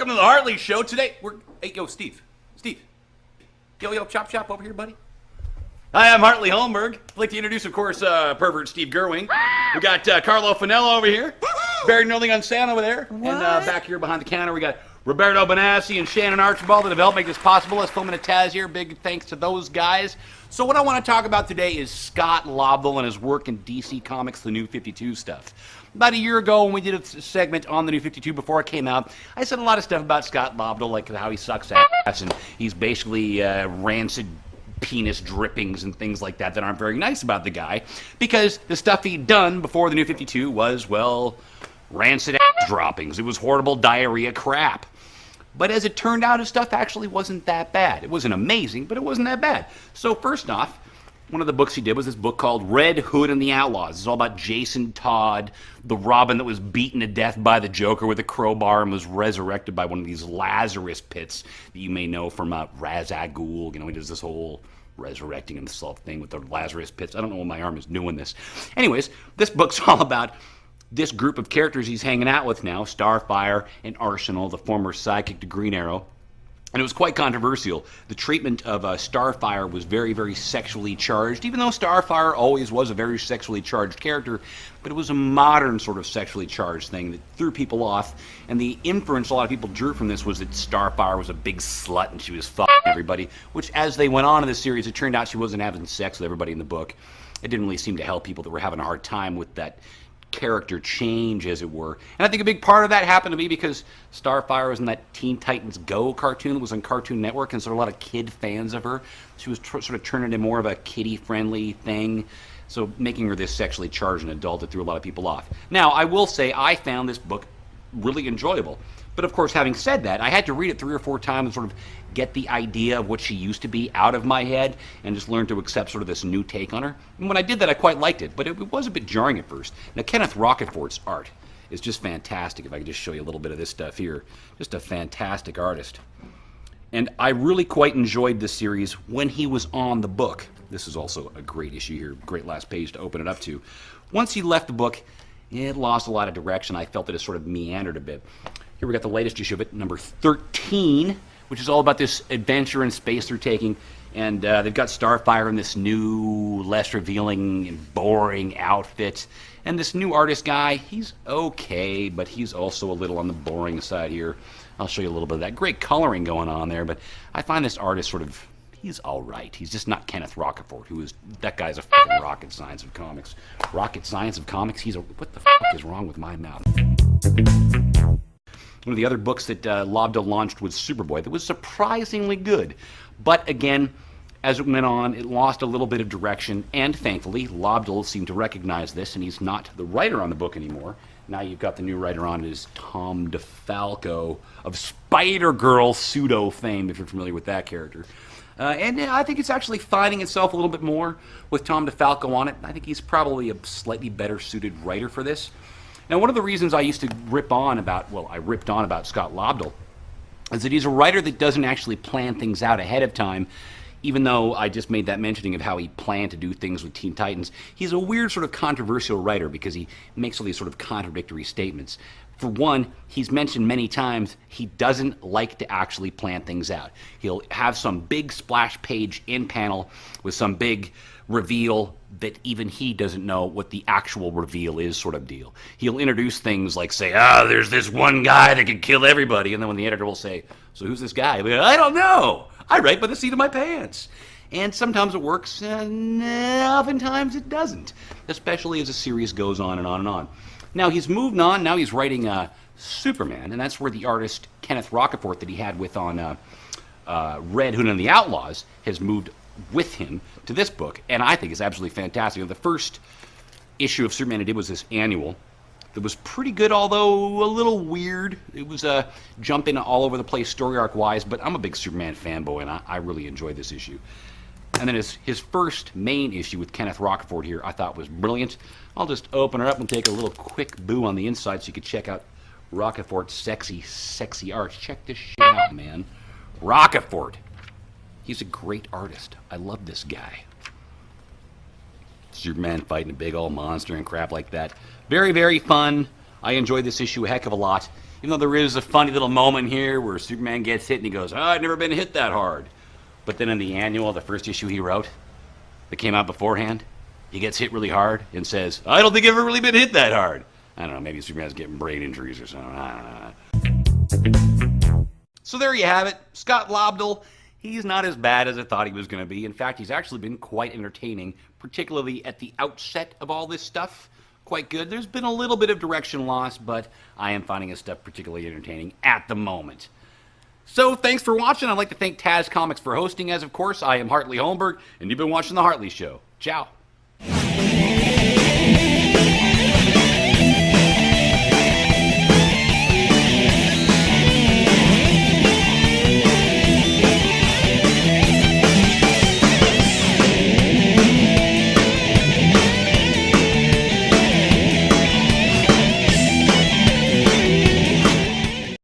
welcome to the Hartley Show. Today, hey, yo, Steve. Yo, chop over here, buddy. Hi, I'm Hartley Holmberg. I'd like to introduce, of course, pervert Steve Gerwing. We got Carlo Finello over here. Barry Nolding on sound over there. What? And back here behind the counter, we got Roberto Benassi and Shannon Archibald that have helped make this possible. Let's film in a Taz here. Big thanks to those guys. So what I want to talk about today is Scott Lobdell and his work in DC Comics, the New 52 stuff. About a year ago when we did a segment on the New 52 before it came out, I said a lot of stuff about Scott Lobdell, like how he sucks ass and he's basically rancid penis drippings and things like that aren't very nice about the guy, because the stuff he'd done before the New 52 was, well, rancid ass droppings. It was horrible diarrhea crap. But as it turned out, his stuff actually wasn't that bad. It wasn't amazing, but it wasn't that bad. So first off, one of the books he did was this book called Red Hood and the Outlaws. It's all about Jason Todd, the Robin that was beaten to death by the Joker with a crowbar and was resurrected by one of these Lazarus pits that you may know from Ra's al Ghul. You know, he does this whole resurrecting himself thing with the Lazarus pits. I don't know why my arm is doing this. Anyways, this book's all about this group of characters he's hanging out with now, Starfire and Arsenal, the former sidekick to Green Arrow. And it was quite controversial. The treatment of Starfire was very, very sexually charged, even though Starfire always was a very sexually charged character, but it was a modern sort of sexually charged thing that threw people off. And the inference a lot of people drew from this was that Starfire was a big slut and she was fucking everybody, which as they went on in the series, it turned out she wasn't having sex with everybody in the book. It didn't really seem to help people that were having a hard time with that character change, as it were. And I think a big part of that happened to me because Starfire was in that Teen Titans Go cartoon that was on Cartoon Network, and so there were a lot of kid fans of her. She was sort of turning into more of a kiddie-friendly thing, so making her this sexually charged and adult that threw a lot of people off. Now, I will say I found this book really enjoyable. But of course, having said that, I had to read it 3 or 4 times and sort of get the idea of what she used to be out of my head and just learn to accept sort of this new take on her. And when I did that, I quite liked it, but it was a bit jarring at first. Now, Kenneth Rocketfort's art is just fantastic. If I could just show you a little bit of this stuff here. Just a fantastic artist. And I really quite enjoyed this series when he was on the book. This is also a great issue here, great last page to open it up to. Once he left the book, it lost a lot of direction. I felt that it sort of meandered a bit. Here we got the latest issue of it, number 13, which is all about this adventure in space they're taking. And they've got Starfire in this new, less revealing and boring outfit. And this new artist guy, he's okay, but he's also a little on the boring side here. I'll show you a little bit of that. Great coloring going on there, but I find this artist sort of, he's all right. He's just not Kenneth Rocketfort, who is, that guy's a fucking rocket science of comics. Rocket science of comics? He's a, what the fuck is wrong with my mouth? One of the other books that Lobdell launched was Superboy that was surprisingly good. But again, as it went on, it lost a little bit of direction, and thankfully, Lobdell seemed to recognize this, and he's not the writer on the book anymore. Now you've got the new writer on it is Tom DeFalco of Spider-Girl pseudo fame, if you're familiar with that character. And I think it's actually finding itself a little bit more with Tom DeFalco on it. I think he's probably a slightly better suited writer for this. Now, one of the reasons I used to ripped on about Scott Lobdell is that he's a writer that doesn't actually plan things out ahead of time, even though I just made that mentioning of how he planned to do things with Teen Titans. He's a weird sort of controversial writer because he makes all these sort of contradictory statements. For one, he's mentioned many times he doesn't like to actually plan things out. He'll have some big splash page in panel with some big reveal that even he doesn't know what the actual reveal is, sort of deal. He'll introduce things like, say, there's this one guy that can kill everybody, and then when the editor will say, so who's this guy? Like, I don't know. I write by the seat of my pants. And sometimes it works, and oftentimes it doesn't, especially as the series goes on and on and on. Now, he's moved on. Now he's writing Superman, and that's where the artist Kenneth Rocketfort that he had with on Red Hood and the Outlaws has moved with him to this book, and I think it's absolutely fantastic. The first issue of Superman he did was this annual that was pretty good, although a little weird. It was jumping all over the place story arc wise, but I'm a big Superman fanboy, and I really enjoyed this issue. And then his first main issue with Kenneth Rocketfort here I thought was brilliant. I'll just open her up and take a little quick boo on the inside so you can check out Rockefort's sexy art. Check this shit out, man. Rocketfort. He's a great artist. I love this guy. Superman fighting a big old monster and crap like that. Very, very fun. I enjoyed this issue a heck of a lot. Even though there is a funny little moment here where Superman gets hit and he goes, I've never been hit that hard. But then in the annual, the first issue he wrote that came out beforehand, he gets hit really hard and says, I don't think I've ever really been hit that hard. I don't know, maybe Superman's getting brain injuries or something. I don't know. So there you have it. Scoot Lobdell. He's not as bad as I thought he was going to be. In fact, he's actually been quite entertaining, particularly at the outset of all this stuff. Quite good. There's been a little bit of direction lost, but I am finding his stuff particularly entertaining at the moment. So thanks for watching. I'd like to thank Taz Comics for hosting, as of course. I am Hartley Holmberg, and you've been watching The Hartley Show. Ciao.